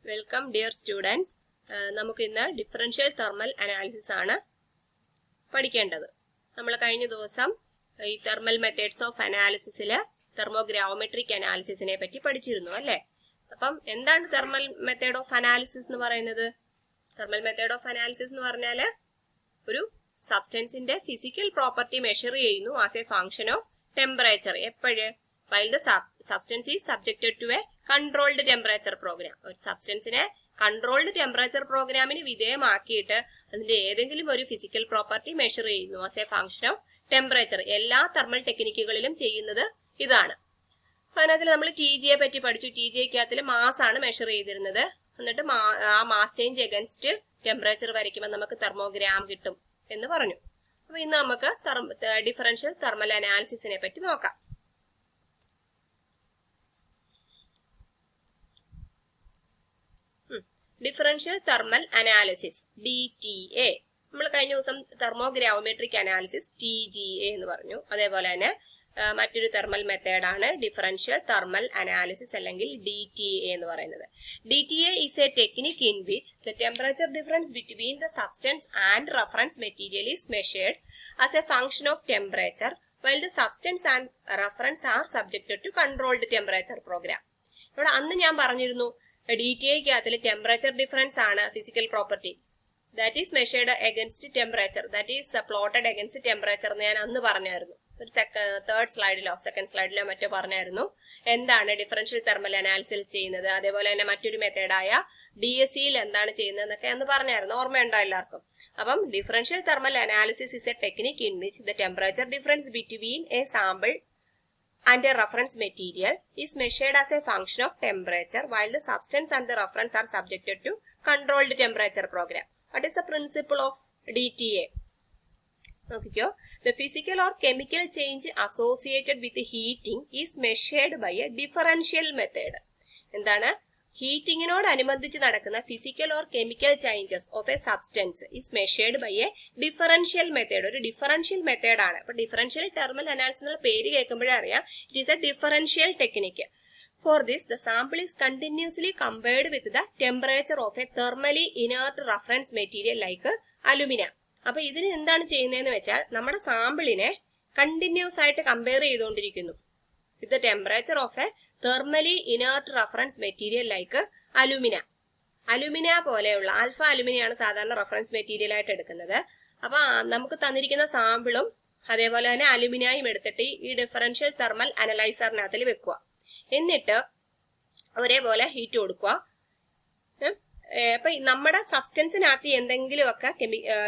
Welcome dear students. നമുക്ക് ഇന്ന് differential thermal analysis ആണ് പഠിക്കേണ്ടത്. നമ്മൾ കഴിഞ്ഞ ദിവസം ഈ തെർമൽ മെത്തേഡ്സ് ഓഫ് അനാലിസിസിൽ തെർമോഗ്രാവമെട്രിക് അനാലിസിസിനെ പറ്റി പഠിച്ചിരുന്നു അല്ലേ? അപ്പം എന്താണ് തെർമൽ മെത്തേഡ് ഓഫ് അനാലിസിസ് എന്ന് പറയുന്നത്? തെർമൽ മെത്തേഡ് ഓഫ് അനാലിസിസ് എന്ന് പറഞ്ഞാൽ ഒരു സബ്സ്റ്റൻസിന്റെ ഫിസിക്കൽ പ്രോപ്പർട്ടി മെഷർ ചെയ്യുന്നു as a function of temperature. എപ്പോഴ്? while the substance is subjected to a controlled temperature program. ഒരു സബ്സ്റ്റൻസിനെ കൺട്രോൾഡ് ടെമ്പറേച്ചർ പ്രോഗ്രാമിന് വിധേയമാക്കിയിട്ട് അതിന്റെ ഏതെങ്കിലും ഒരു ഫിസിക്കൽ പ്രോപ്പർട്ടി മെഷർ ചെയ്യുന്നു as a function of temperature. എല്ലാ തെർമൽ ടെക്നിക്കുകളിലും ചെയ്യുന്നത് ഇതാണ്. അതിനകത്ത് നമ്മൾ TGയെ പറ്റി പഠിച്ചു. TGയ്ക്കകത്തിൽ മാസ് ആണ് മെഷർ ചെയ്തിരുന്നത്. എന്നിട്ട് ആ മാസ് ചേഞ്ച് അഗൻസ്റ്റ് ടെമ്പറേച്ചർ വരയ്ക്കുമ്പോൾ നമുക്ക് തെർമോഗ്രാം കിട്ടും എന്ന് പറഞ്ഞു. അപ്പൊ ഇന്ന് നമുക്ക് ഡിഫറൻഷ്യൽ തെർമൽ അനാലിസിസിനെ പറ്റി നോക്കാം. Differential thermal analysis DTA. നമ്മൾ കഴിഞ്ഞ ദിവസം തെർമോഗ്രാവമെട്രിക് അനാലിസിസ് TGA എന്ന് പറഞ്ഞു. അതേപോലെ തന്നെ മറ്റൊരു തെർമൽ മെത്തേഡാണ് ഡിഫറൻഷ്യൽ തെർമൽ അനാലിസിസ് അല്ലെങ്കിൽ DTA എന്ന് പറയുന്നത്. DTA is a technique in which the temperature difference between the substance and reference material is measured as a function of temperature while the substance and reference are subjected to controlled temperature program. ഇവിടെ അന്ന് ഞാൻ പറഞ്ഞിരുന്നു DTA temperature difference ആണ് physical property. That is measured against temperature, that is plotted against temperature എന്ന് ഞാൻ അന്ന് പറഞ്ഞായിരുന്നു. ഒരു തേർഡ് സ്ലൈഡിലോ സെക്കൻഡ് സ്ലൈഡിലോ മറ്റോ പറഞ്ഞായിരുന്നു എന്താണ് ഡിഫറൻഷ്യൽ തെർമൽ അനാലിസിസ് ചെയ്യുന്നത്. അതേപോലെ തന്നെ മറ്റൊരു മെത്തേഡായ DSCയിൽ എന്താണ് ചെയ്യുന്നത് എന്നൊക്കെ അന്ന് പറഞ്ഞായിരുന്നു. ഓർമ്മയുണ്ടോ എല്ലാവർക്കും? അപ്പം differential thermal analysis is A technique in which the temperature difference between A sample and a reference material is measured as a function of temperature while the substance and the reference are subjected to controlled temperature program. What is the principle of DTA? Okay, the physical or chemical change associated with heating is measured by a differential method. എന്താണ്? ഹീറ്റിങ്ങിനോട് അനുബന്ധിച്ച് നടക്കുന്ന physical or chemical changes of a substance is measured by a differential method. ഒരു differential മെത്തേഡാണ്. അപ്പൊ differential thermal analysis എന്നുള്ള പേര് കേൾക്കുമ്പോഴേ അറിയാം it is a differential technique. For this the sample is continuously compared with the temperature of a thermally inert reference material like aluminium. അപ്പൊ ഇതിന് എന്താണ് ചെയ്യുന്നതെന്ന് വെച്ചാൽ നമ്മുടെ സാമ്പിളിനെ കണ്ടിന്യൂസ് ആയിട്ട് കമ്പയർ ചെയ്തുകൊണ്ടിരിക്കുന്നു with the temperature of a thermally inert reference material like alumina. Alumina പോലെയുള്ള ആൽഫ അലുമിനിയാണ് സാധാരണ റെഫറൻസ് മെറ്റീരിയൽ ആയിട്ട് എടുക്കുന്നത്. അപ്പൊ നമുക്ക് തന്നിരിക്കുന്ന സാമ്പിളും അതേപോലെ തന്നെ അലുമിനായും എടുത്തിട്ട് ഈ ഡിഫറൻഷ്യൽ തെർമൽ അനലൈസറിനകത്തിൽ വെക്കുക. എന്നിട്ട് ഒരേപോലെ ഹീറ്റ് കൊടുക്കുക. അപ്പൊ നമ്മുടെ സബ്സ്റ്റൻസിനകത്ത് എന്തെങ്കിലുമൊക്കെ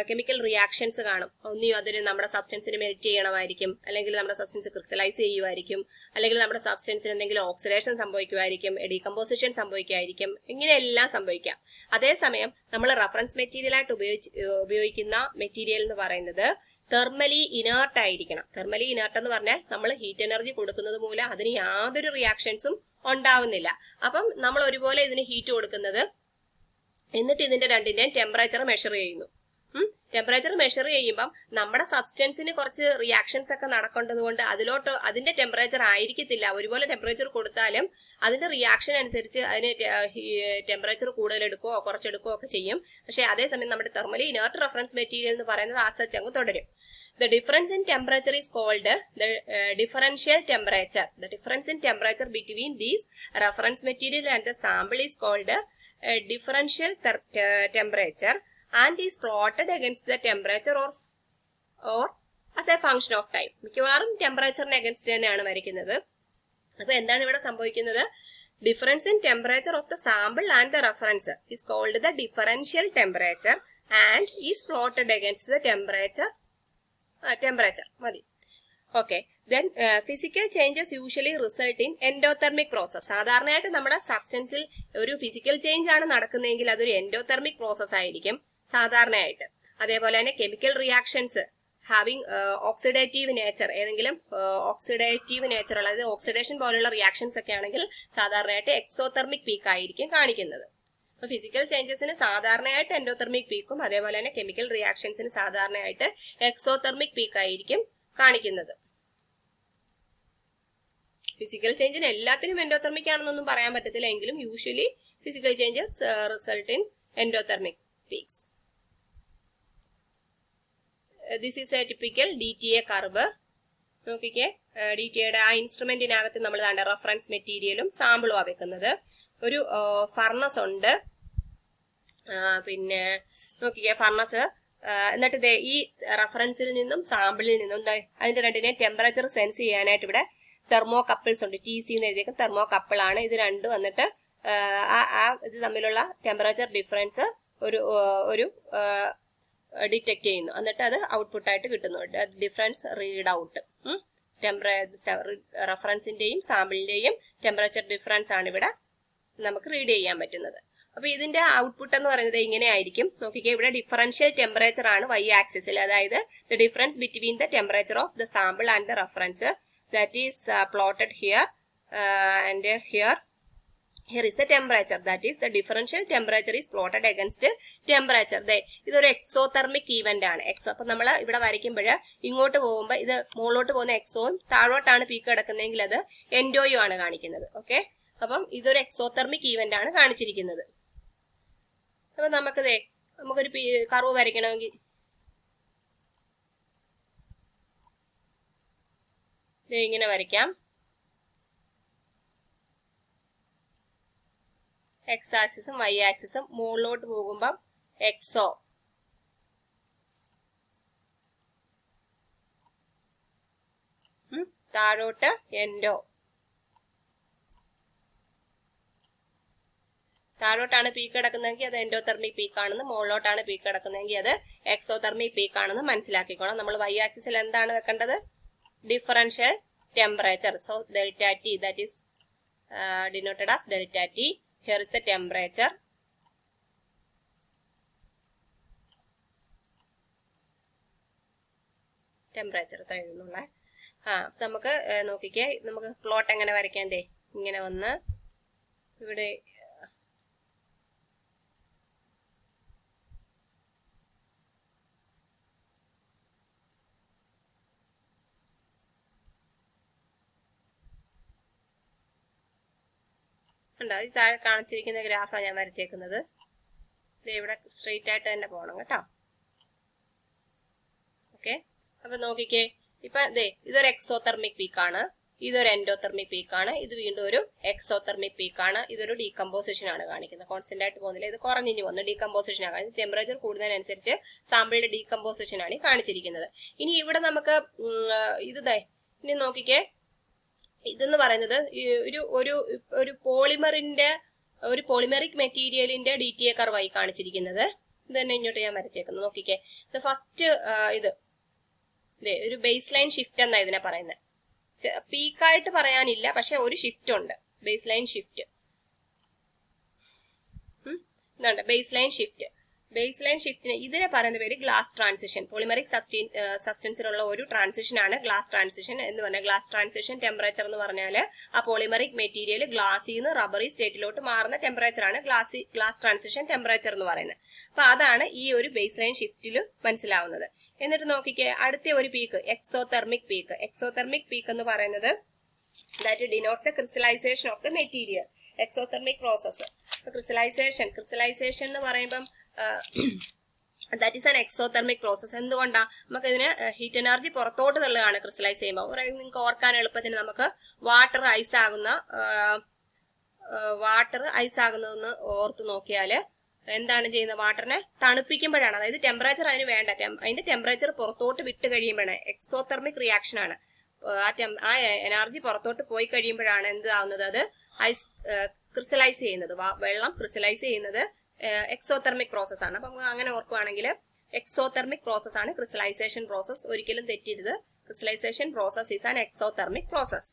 കെമിക്കൽ റിയാക്ഷൻസ് കാണും. ഒന്നും അതിന് നമ്മുടെ സബ്സ്റ്റൻസിന് മെൽറ്റ് ചെയ്യണമായിരിക്കും, അല്ലെങ്കിൽ നമ്മുടെ സബ്സ്റ്റൻസ് ക്രിസ്റ്റലൈസ് ചെയ്യുമായിരിക്കും, അല്ലെങ്കിൽ നമ്മുടെ സബ്സ്റ്റൻസിന് എന്തെങ്കിലും ഓക്സിഡേഷൻ സംഭവിക്കുമായിരിക്കും, ഡീകമ്പോസിഷൻ സംഭവിക്കുമായിരിക്കും. ഇങ്ങനെയെല്ലാം സംഭവിക്കാം. അതേസമയം നമ്മൾ റെഫറൻസ് മെറ്റീരിയൽ ആയിട്ട് ഉപയോഗിക്കുന്ന മെറ്റീരിയൽ എന്ന് പറയുന്നത് തെർമലി ഇനേർട്ട് ആയിരിക്കണം. തെർമലി ഇനേർട്ട് എന്ന് പറഞ്ഞാൽ നമ്മൾ ഹീറ്റ് എനർജി കൊടുക്കുന്നത് മൂലം അതിന് യാതൊരു റിയാക്ഷൻസും ഉണ്ടാവുന്നില്ല. അപ്പം നമ്മൾ ഒരുപോലെ ഇതിന് ഹീറ്റ് കൊടുക്കുന്നത്, എന്നിട്ട് ഇതിന്റെ രണ്ടിന്റെയും ടെമ്പറേച്ചർ മെഷർ ചെയ്യുന്നു. ടെമ്പറേച്ചർ മെഷർ ചെയ്യുമ്പം നമ്മുടെ സബ്സ്റ്റൻസിന് കുറച്ച് റിയാക്ഷൻസ് ഒക്കെ നടക്കേണ്ടത് കൊണ്ട് അതിന്റെ ടെമ്പറേച്ചർ ആയിരിക്കത്തില്ല. ഒരുപോലെ ടെമ്പറേച്ചർ കൊടുത്താലും അതിന്റെ റിയാക്ഷൻ അനുസരിച്ച് അതിന് ടെമ്പറേച്ചർ കൂടുതലെടുക്കുകയോ കുറച്ചെടുക്കുകയോ ഒക്കെ ചെയ്യും. പക്ഷെ അതേസമയം നമ്മുടെ തെർമലി ഇനേർട്ട് റെഫറൻസ് മെറ്റീരിയൽ എന്ന് പറയുന്നത് ആസച്ച് അങ്ങ് തുടരും. The difference in temperature is called the differential temperature. The difference in temperature between these reference material and the sample is called differential temperature and is plotted against the temperature or as a function of time. മിക്കവാറും ടെമ്പറേച്ചറിന് against തന്നെയാണ് വരയ്ക്കുന്നത്. അപ്പൊ എന്താണ് ഇവിടെ സംഭവിക്കുന്നത്? Difference in temperature of the sample and the reference is called the differential temperature and is plotted against the temperature മതി. Okay, then physical changes usually result in endothermic process. സാധാരണയായിട്ട് നമ്മുടെ സബ്സ്റ്റൻസിൽ ഒരു ഫിസിക്കൽ ചേഞ്ച് ആണ് നടക്കുന്നതെങ്കിൽ അതൊരു endothermic process ആയിരിക്കും സാധാരണയായിട്ട്. അതേപോലെ തന്നെ chemical reactions having oxidative nature, ഏതെങ്കിലും ഓക്സിഡേറ്റീവ് നേച്ചർ ഉള്ള, അതായത് ഓക്സിഡേഷൻ പോലുള്ള റിയാക്ഷൻസ് ഒക്കെ ആണെങ്കിൽ സാധാരണയായിട്ട് എക്സോതെർമിക് പീക്ക് ആയിരിക്കും കാണിക്കുന്നത്. അപ്പൊ ഫിസിക്കൽ ചേഞ്ചസിന് സാധാരണയായിട്ട് എൻഡോതെർമിക് പീക്കും അതേപോലെ തന്നെ കെമിക്കൽ റിയാക്ഷൻസിന് സാധാരണയായിട്ട് എക്സോതെർമിക് പീക്ക് ആയിരിക്കും കാണിക്കുന്നത്. ഫിസിക്കൽ ചേഞ്ചിന് എല്ലാത്തിനും എൻഡോതെർമിക് ആണെന്നൊന്നും പറയാൻ പറ്റത്തില്ല, എങ്കിലും usually Physical changes result in endothermic peaks. This is a typical DTA curve. നോക്കിക്കേ, DTAയുടെ ആ ഇൻസ്ട്രുമെന്റിനകത്ത് നമ്മൾ റെഫറൻസ് മെറ്റീരിയലും സാമ്പിളും ആ വെക്കുന്നത്. ഒരു ഫർണസ് ഉണ്ട്. പിന്നെ നോക്കിക്കേ ഫർണസ്. എന്നിട്ട് ഈ റെഫറൻസിൽ നിന്നും സാമ്പിളിൽ നിന്നും അതിന്റെ രണ്ടിനെ ടെമ്പറേച്ചർ സെൻസ് ചെയ്യാനായിട്ട് ഇവിടെ തെർമോ കപ്പിൾസ് ഉണ്ട്. TC എന്ന് എഴുതിയേക്കും തെർമോ കപ്പിൾ ആണ്. ഇത് രണ്ടും വന്നിട്ട് ഇത് തമ്മിലുള്ള ടെമ്പറേച്ചർ ഡിഫറൻസ് ഒരു ഡിറ്റക്ട് ചെയ്യുന്നു. എന്നിട്ട് അത് ഔട്ട്പുട്ടായിട്ട് കിട്ടുന്നു. Difference read out. റെഫറൻസിന്റെയും സാമ്പിളിന്റെയും ടെമ്പറേച്ചർ ഡിഫറൻസ് ആണ് ഇവിടെ നമുക്ക് റീഡ് ചെയ്യാൻ പറ്റുന്നത്. അപ്പൊ ഇതിന്റെ ഔട്ട്പുട്ട് എന്ന് പറയുന്നത് ഇങ്ങനെ ആയിരിക്കും. നോക്കിക്കേ, ഇവിടെ ഡിഫറൻഷ്യൽ ടെമ്പറേച്ചർ ആണ് y ആക്സിസിൽ. അതായത് the difference between the temperature of the sample and the reference that is plotted here and here is the temperature, that is the differential temperature is plotted against temperature. ഇതൊരു exothermic event ആണ്. അപ്പൊ നമ്മൾ ഇവിടെ വരയ്ക്കുമ്പോൾ ഇങ്ങോട്ട് പോകുമ്പോൾ ഇത് മുകളിലോട്ട് പോകുന്ന എക്സോയും താഴോട്ടാണ് പീക്ക് കിടക്കുന്നതെങ്കിൽ അത് എൻഡോയും ആണ് കാണിക്കുന്നത്. ഓക്കെ, അപ്പം ഇതൊരു എക്സോതെർമിക് ഈവന്റ് ആണ് കാണിച്ചിരിക്കുന്നത്. അപ്പൊ നമുക്കൊരു കർവ് വരയ്ക്കണമെങ്കിൽ ഇങ്ങനെ വരയ്ക്കാം. എക്സ് ആക്സിസും വൈ ആക്സിസും മുകളിലോട്ട് പോകുമ്പം എക്സോ, താഴോട്ട് എൻഡോ. താഴോട്ടാണ് പീക്ക് കിടക്കുന്നതെങ്കിൽ അത് എൻഡോതെർമിക് പീക്ക് ആണെന്ന്, മുകളിലോട്ടാണ് പീക്ക് കിടക്കുന്നതെങ്കിൽ അത് എക്സോതെർമിക് പീക്ക് ആണെന്ന് മനസ്സിലാക്കിക്കോളാം. നമ്മൾ വൈ ആക്സിസിൽ എന്താണ് വെക്കേണ്ടത്? Differential temperature. So delta T, that is denoted as delta T. Here is the temperature. Temperature എഴുതുന്നുള്ള. നമുക്ക് നോക്കിക്കേ, നമുക്ക് പ്ലോട്ട് എങ്ങനെ വരയ്ക്കാൻ? ഇങ്ങനെ വന്ന് ഇവിടെ ഉണ്ടാവും. ഈ താഴെ കാണിച്ചിരിക്കുന്ന ഗ്രാഫാണ് ഞാൻ വരച്ചേക്കുന്നത്. ഇവിടെ സ്ട്രെയിറ്റ് ആയിട്ട് തന്നെ പോകണം കേട്ടോ. ഓക്കെ, അപ്പൊ നോക്കിക്കേ, ഇപ്പൊ ഇതൊരു എക്സോതെർമിക് പീക്കാണ്, ഇതൊരു എൻഡോതെർമിക് പീക്കാണ്, ഇത് വീണ്ടും ഒരു എക്സോതെർമിക് പീക്കാണ്. ഇതൊരു ഡീകമ്പോസിഷൻ ആണ് കാണിക്കുന്നത്. കോൺസ്റ്റന്റ് ആയിട്ട് പോകുന്നില്ല, ഇത് കുറഞ്ഞിഞ്ഞു വന്നു. ഡീകമ്പോസിഷൻ ആണ് കാണിക്കുന്നത്. ടെമ്പറേച്ചർ കൂടുന്നതിനനുസരിച്ച് സാമ്പിളിന്റെ ഡീകമ്പോസിഷൻ ആണ് കാണിച്ചിരിക്കുന്നത്. ഇനി ഇവിടെ നമുക്ക് ഇനി നോക്കിക്കേ, ഇതെന്ന് പറയുന്നത് ഒരു പോളിമെറിക് മെറ്റീരിയലിന്റെ DTA കർവായി കാണിച്ചിരിക്കുന്നത്. ഇത് തന്നെ ഇങ്ങോട്ട് ഞാൻ വരച്ചേക്കുന്നു. നോക്കിക്കേ, ഇത് ഫസ്റ്റ് ഒരു ബേസ് ലൈൻ ഷിഫ്റ്റ് എന്നാ ഇതിനെ പറയുന്നത്. പീക്കായിട്ട് പറയാനില്ല, പക്ഷെ ഒരു ഷിഫ്റ്റ് ഉണ്ട്, ബേസ് ലൈൻ ഷിഫ്റ്റ്. ഇതുണ്ട് base line shift. Base line ഷിഫ്റ്റിന് ഇതിനെ പറയുന്ന പേര് ഗ്ലാസ് ട്രാൻസിഷൻ. പോളിമെറിക് സബ്സ്റ്റൻസിലുള്ള ഒരു ട്രാൻസിഷൻ ആണ് ഗ്ലാസ് ട്രാൻസിഷൻ എന്ന് പറഞ്ഞാൽ. ഗ്ലാസ് ട്രാൻസിഷൻ ടെമ്പറേച്ചർ എന്ന് പറഞ്ഞാൽ ആ പോളിമെറിക് മെറ്റീരിയൽ ഗ്ലാസിൽ നിന്ന് റബ്ബറി സ്റ്റേറ്റിലോട്ട് മാറുന്ന ടെമ്പറേച്ചർ ആണ് ഗ്ലാസ് ട്രാൻസിഷൻ ടെമ്പറേച്ചർ എന്ന് പറയുന്നത്. അപ്പൊ അതാണ് ഈ ഒരു ബേസ് ലൈൻ ഷിഫ്റ്റിൽ മനസ്സിലാവുന്നത്. എന്നിട്ട് നോക്കിക്കേ, അടുത്ത ഒരു peak exothermic peak. Exothermic peak എന്ന് പറയുന്നത് that denotes the crystallization of the material. Exothermic process. Crystallisation എന്ന് പറയുമ്പം that is an exothermic process. എന്തുകൊണ്ടാ? നമുക്ക് ഇതിന് ഹീറ്റ് എനർജി പുറത്തോട്ട് തള്ളുകയാണ് ക്രിസ്റ്റലൈസ് ചെയ്യുമ്പോൾ. നിങ്ങൾക്ക് ഓർക്കാൻ എളുപ്പത്തിന് നമുക്ക് വാട്ടർ ഐസ് ആകുന്നതെന്ന് ഓർത്ത് നോക്കിയാല് എന്താണ് ചെയ്യുന്നത്? വാട്ടറിനെ തണുപ്പിക്കുമ്പോഴാണ്, അതായത് ടെമ്പറേച്ചർ അതിന് വേണ്ട, അതിന്റെ ടെമ്പറേച്ചർ പുറത്തോട്ട് വിട്ട് കഴിയുമ്പോഴാണ് എക്സോതെർമിക് റിയാക്ഷൻ ആണ്. ആ എനർജി പുറത്തോട്ട് പോയി കഴിയുമ്പോഴാണ് എന്താവുന്നത്? അത് ഐസ് ക്രിസ്റ്റലൈസ് ചെയ്യുന്നത്, വെള്ളം ക്രിസ്റ്റലൈസ് ചെയ്യുന്നത് എക്സോതെർമിക് പ്രോസസ് ആണ്. അപ്പൊ അങ്ങനെ ഓർക്കുവാണെങ്കിൽ എക്സോതെർമിക് പ്രോസസ് ആണ് ക്രിസ്റ്റലൈസേഷൻ പ്രോസസ്. ഒരിക്കലും തെറ്റരുത്. Crystallization process is an exothermic process.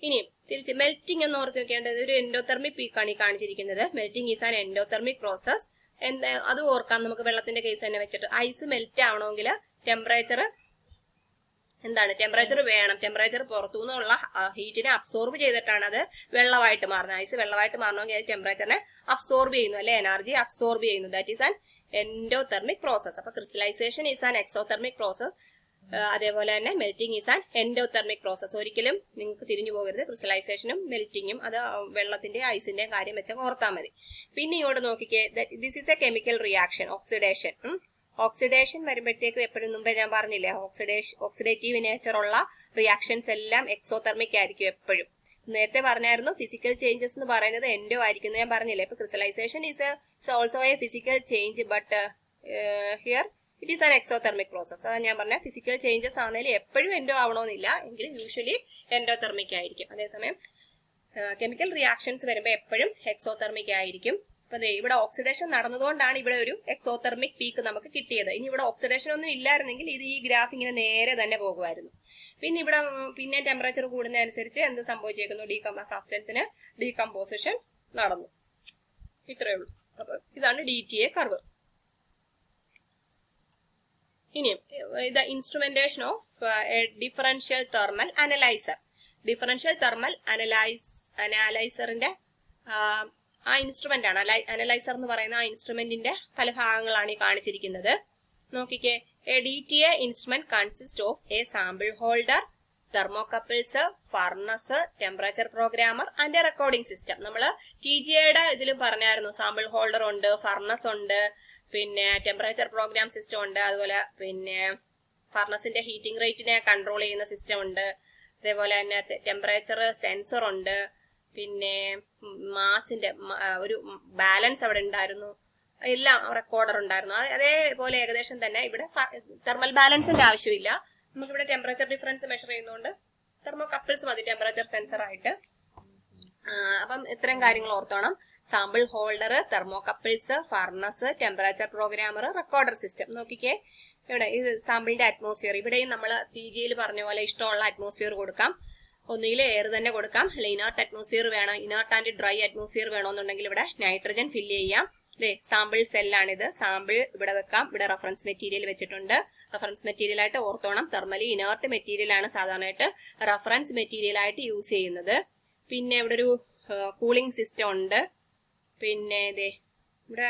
ഇനി തിരിച്ച് മെൽറ്റിംഗ് എന്ന് ഓർത്ത് വെക്കേണ്ടത് ഒരു എൻഡോതെർമിക് പീക്കാണ് ഈ കാണിച്ചിരിക്കുന്നത്. Melting is an endothermic process. അത് ഓർക്കാം നമുക്ക് വെള്ളത്തിന്റെ കേസ് തന്നെ വെച്ചിട്ട്. ഐസ് മെൽറ്റ് ആവണമെങ്കിൽ ടെമ്പറേച്ചർ എന്താണ്? ടെമ്പറേച്ചർ വേണം. ടെമ്പറേച്ചർ പുറത്തുനിന്നുള്ള ഹീറ്റിനെ അബ്സോർബ് ചെയ്തിട്ടാണ് അത് വെള്ളമായിട്ട് മാറുന്നത്. ഐസ് വെള്ളമായിട്ട് മാറണമെങ്കിൽ അത് ടെമ്പറേച്ചറിനെ അബ്സോർബ് ചെയ്യുന്നു, അല്ലെ എനർജി അബ്സോർബ് ചെയ്യുന്നു. That is an endothermic process. അപ്പൊ crystallization is an exothermic process. അതേപോലെ തന്നെ melting is an endothermic process. ഒരിക്കലും നിങ്ങൾക്ക് തിരിഞ്ഞു പോകരുത്. ക്രിസ്റ്റലൈസേഷനും മെൽറ്റിങ്ങും അത് വെള്ളത്തിന്റെ ഐസിന്റെയും കാര്യം വെച്ചാൽ ഓർത്താൽ മതി. പിന്നെ ഇങ്ങോട്ട് നോക്കിക്കേ, this is A chemical reaction, oxidation. Oxidation വരുമ്പോഴത്തേക്കും എപ്പോഴും മുമ്പേ ഞാൻ പറഞ്ഞില്ലേ, ഓക്സിഡേറ്റീവ് നേച്ചർ ഉള്ള റിയാക്ഷൻസ് എല്ലാം എക്സോതെർമിക് ആയിരിക്കും എപ്പോഴും. നേരത്തെ പറഞ്ഞായിരുന്നു ഫിസിക്കൽ ചേഞ്ചസ് എന്ന് പറയുന്നത് എൻഡോ ആയിരിക്കും ഞാൻ പറഞ്ഞില്ലേ. ഇപ്പൊ crystallisation is also A physical change, but here it is an exothermic process. അതാണ് ഞാൻ പറഞ്ഞ ഫിസിക്കൽ ചേഞ്ചസ് ആണെങ്കിലും എപ്പോഴും എൻഡോ ആവണമെന്നില്ല, എങ്കിലും യൂഷ്വലി എൻഡോതെർമിക് ആയിരിക്കും. അതേസമയം കെമിക്കൽ റിയാക്ഷൻസ് വരുമ്പോൾ എപ്പോഴും എക്സോതെർമിക് ആയിരിക്കും. അപ്പൊ ഇവിടെ ഓക്സിഡേഷൻ നടന്നതുകൊണ്ടാണ് ഇവിടെ ഒരു എക്സോതെർമിക് പീക്ക് നമുക്ക് കിട്ടിയത്. ഇനി ഇവിടെ ഓക്സിഡേഷൻ ഒന്നും ഇല്ലായിരുന്നെങ്കിൽ ഇത് ഈ ഗ്രാഫ് ഇങ്ങനെ നേരെ തന്നെ പോകുമായിരുന്നു. പിന്നെ ഇവിടെ പിന്നെ ടെമ്പറേച്ചർ കൂടുന്നതനുസരിച്ച് എന്ത് സംഭവിച്ചേക്കുന്നു, സബ്സ്റ്റൻസിന് ഡീകമ്പോസിഷൻ നടന്നു. ഇത്രയേ ഉള്ളൂ. അപ്പൊ ഇതാണ് DTA കർവ്. ഇനിയും ഇത് instrumentation of differential thermal analyser. Differential thermal അനലൈസറിന്റെ ആ ഇൻസ്ട്രുമെന്റ് ആണ്. അനലൈസർ എന്ന് പറയുന്ന ആ ഇൻസ്ട്രുമെന്റിന്റെ പല ഭാഗങ്ങളാണ് ഈ കാണിച്ചിരിക്കുന്നത്. നോക്കിക്കേ, a DTA instrument consist of a sample holder, thermocouples, furnace, temperature programmer and recording system. നമ്മള് TGAയുടെ ഇതിലും പറഞ്ഞായിരുന്നു, സാമ്പിൾ ഹോൾഡർ ഉണ്ട്, ഫർണസ് ഉണ്ട്, പിന്നെ ടെമ്പറേച്ചർ പ്രോഗ്രാം സിസ്റ്റം ഉണ്ട്, അതുപോലെ പിന്നെ ഫർണസിന്റെ ഹീറ്റിംഗ് റേറ്റിനെ കൺട്രോൾ ചെയ്യുന്ന സിസ്റ്റം ഉണ്ട്, അതേപോലെ തന്നെ ടെമ്പറേച്ചർ സെൻസർ ഉണ്ട്, പിന്നെ മാസിന്റെ ഒരു ബാലൻസ് അവിടെ ഉണ്ടായിരുന്നു, എല്ലാം റെക്കോർഡർ ഉണ്ടായിരുന്നു. അതേപോലെ ഏകദേശം തന്നെ ഇവിടെ തെർമൽ ബാലൻസിന്റെ ആവശ്യമില്ല, നമുക്കിവിടെ ടെമ്പറേച്ചർ ഡിഫറൻസ് മെഷർ ചെയ്യുന്നതുകൊണ്ട് തെർമോകപ്പിൾസ് മതി ടെമ്പറേച്ചർ സെൻസർ ആയിട്ട്. അപ്പം ഇത്രയും കാര്യങ്ങൾ ഓർത്തോണം. Sample holder, thermocouples, furnace, temperature programmer, recorder system. നോക്കിക്കേ, ഇവിടെ ഇത് സാമ്പിളിന്റെ അറ്റ്മോസ്ഫിയർ. ഇവിടെയും നമ്മൾ TGAയിൽ പറഞ്ഞ പോലെ ഇഷ്ടമുള്ള അറ്റ്മോസ്ഫിയർ കൊടുക്കാം. ഒന്നുകിൽ എയർ തന്നെ കൊടുക്കാം, അല്ലെ ഇനേർട്ട് അറ്റ്മോസ്ഫിയർ വേണം, ഇനേർട്ട് ആൻഡ് ഡ്രൈ അറ്റ്മോസ്ഫിയർ വേണമെന്നുണ്ടെങ്കിൽ ഇവിടെ നൈട്രജൻ ഫില്ല് ചെയ്യാം. അല്ലെ സാമ്പിൾ സെല്ലാണിത്. സാമ്പിൾ ഇവിടെ വെക്കാം. ഇവിടെ റെഫറൻസ് മെറ്റീരിയൽ വെച്ചിട്ടുണ്ട്. റെഫറൻസ് മെറ്റീരിയൽ ആയിട്ട് ഓർത്തോണം, തെർമലി ഇനേർട്ട് മെറ്റീരിയൽ ആണ് സാധാരണയായിട്ട് റെഫറൻസ് മെറ്റീരിയൽ ആയിട്ട് യൂസ് ചെയ്യുന്നത്. പിന്നെ ഇവിടെ ഒരു കൂളിംഗ് സിസ്റ്റം ഉണ്ട്. പിന്നെ ഇവിടെ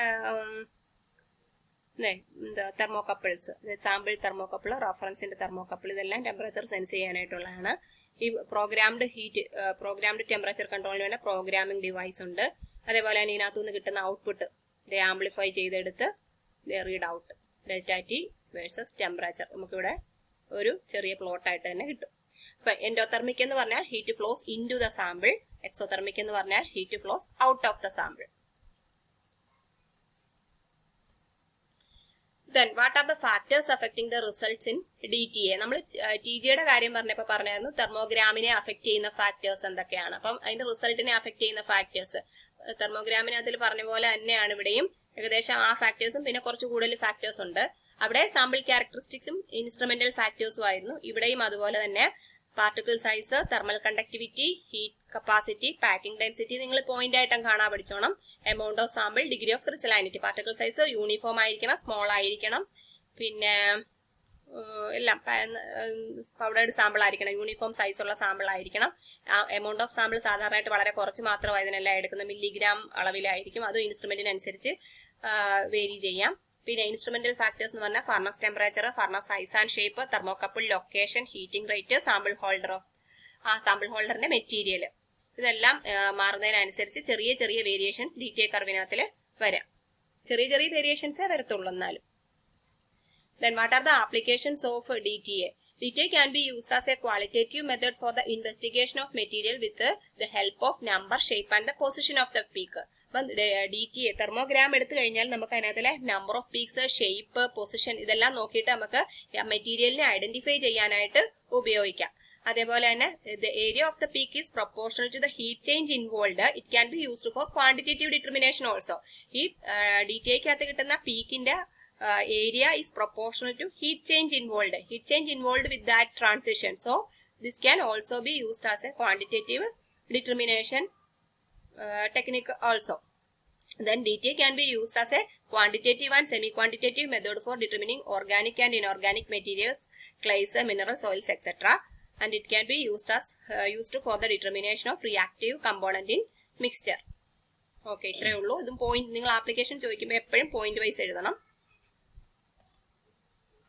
തെർമോകപ്പിൾസ്, സാമ്പിൾ തെർമോകപ്പിൾ, റെഫറൻസിന്റെ തെർമോകപ്പിൾ, ഇതെല്ലാം ടെമ്പറേച്ചർ സെൻസ് ചെയ്യാനായിട്ടുള്ളതാണ്. ഈ പ്രോഗ്രാംഡ് ടെമ്പറേച്ചർ കൺട്രോളിന് വേണ്ട പ്രോഗ്രാമിംഗ് ഡിവൈസ് ഉണ്ട്. അതേപോലെ തന്നെ ഇതിനകത്തുനിന്ന് കിട്ടുന്ന ഔട്ട്പുട്ട് ആംപ്ലിഫൈ ചെയ്തെടുത്ത് read out ΔT versus temperature നമുക്കിവിടെ ഒരു ചെറിയ പ്ലോട്ട് ആയിട്ട് തന്നെ കിട്ടും. അപ്പൊ എൻഡോതെർമിക് എന്ന് പറഞ്ഞാൽ heat flows into the sample, exothermic എന്ന് പറഞ്ഞാൽ heat flows out of the sample. Then what are the factors affecting the results in DTA? നമ്മൾ TGAയുടെ കാര്യം പറഞ്ഞായിരുന്നു തെർമോഗ്രാമിനെ അഫക്ട് ചെയ്യുന്ന ഫാക്ടേഴ്സ് എന്തൊക്കെയാണ്. അപ്പം അതിന്റെ റിസൾട്ടിനെ അഫക്ട് ചെയ്യുന്ന ഫാക്ടേഴ്സ് തെർമോഗ്രാമിനെ അതിൽ പറഞ്ഞ പോലെ തന്നെയാണ് ഇവിടെയും ഏകദേശം ആ ഫാക്ടേഴ്സും പിന്നെ കുറച്ച് കൂടുതൽ ഫാക്ടേഴ്സ് ഉണ്ട്. അവിടെ സാമ്പിൾ ക്യാരക്ടറിസ്റ്റിക്സും ഇൻസ്ട്രുമെന്റൽ ഫാക്ടേഴ്സും ആയിരുന്നു. ഇവിടെയും അതുപോലെ തന്നെ particle size, thermal conductivity, heat capacity, packing density നിങ്ങൾ പോയിന്റ് ആയിട്ടും കാണാൻ പഠിച്ചോണം. Amount of sample, degree of crystallinity, particle size uniform ആയിരിക്കണം, സ്മോൾ ആയിരിക്കണം, പിന്നെ എല്ലാം പൗഡേർഡ് സാമ്പിൾ ആയിരിക്കണം, യൂണിഫോം സൈസ് ഉള്ള സാമ്പിൾ ആയിരിക്കണം. എമൗണ്ട് ഓഫ് സാമ്പിൾ സാധാരണയായിട്ട് വളരെ കുറച്ച് മാത്രമായി ഇതിനെല്ലാം എടുക്കുന്നത്, മില്ലിഗ്രാം അളവിലായിരിക്കും. അത് ഇൻസ്ട്രുമെന്റിനനുസരിച്ച് വേരി ചെയ്യാം. പിന്നെ ഇൻസ്ട്രുമെന്റൽ ഫാക്ടേഴ്സ് എന്ന് പറഞ്ഞാൽ furnace temperature, furnace size and shape, thermocouple location, heating rate, sample holder of ആ സാമ്പിൾ ഹോൾഡറിന്റെ മെറ്റീരിയൽ, ഇതെല്ലാം മാറുന്നതിനനുസരിച്ച് ചെറിയ ചെറിയ വേരിയേഷൻസ് DTA കർവിനകത്തിൽ വരാം. ചെറിയ ചെറിയ വേരിയേഷൻസേ വരത്തുള്ളൂ എന്നാലും. Then what are the applications of DTA? DTA can be used as a qualitative method for the investigation of material with the help of number, shape and the position of the peak. അപ്പം DTA thermogram എടുത്തു കഴിഞ്ഞാൽ നമുക്ക് അതിനകത്തിലെ number of peaks, shape, position ഇതെല്ലാം നോക്കിയിട്ട് നമുക്ക് മെറ്റീരിയലിനെ identify ചെയ്യാനായിട്ട് ഉപയോഗിക്കാം. അതേപോലെ തന്നെ the area of the peak is proportional to the heat change involved. It can be used for quantitative determination also. ഈ DTAക്കകത്ത് കിട്ടുന്ന പീക്കിന്റെ area is proportional to heat change involved. Heat change involved with that transition. So this can also be used as a quantitative determination technique also. Then DTA can be used as a quantitative and semi-quantitative method for determining organic and inorganic materials, clays, minerals, soils, etc. And it can be used for the determination of reactive component in mixture. Okay, ഇത്രയേ ഉള്ളൂ. ഇതും point നിങ്ങൾ application ചോദിക്കുമ്പോൾ എപ്പോഴും point wise എഴുതണം.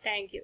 Thank you.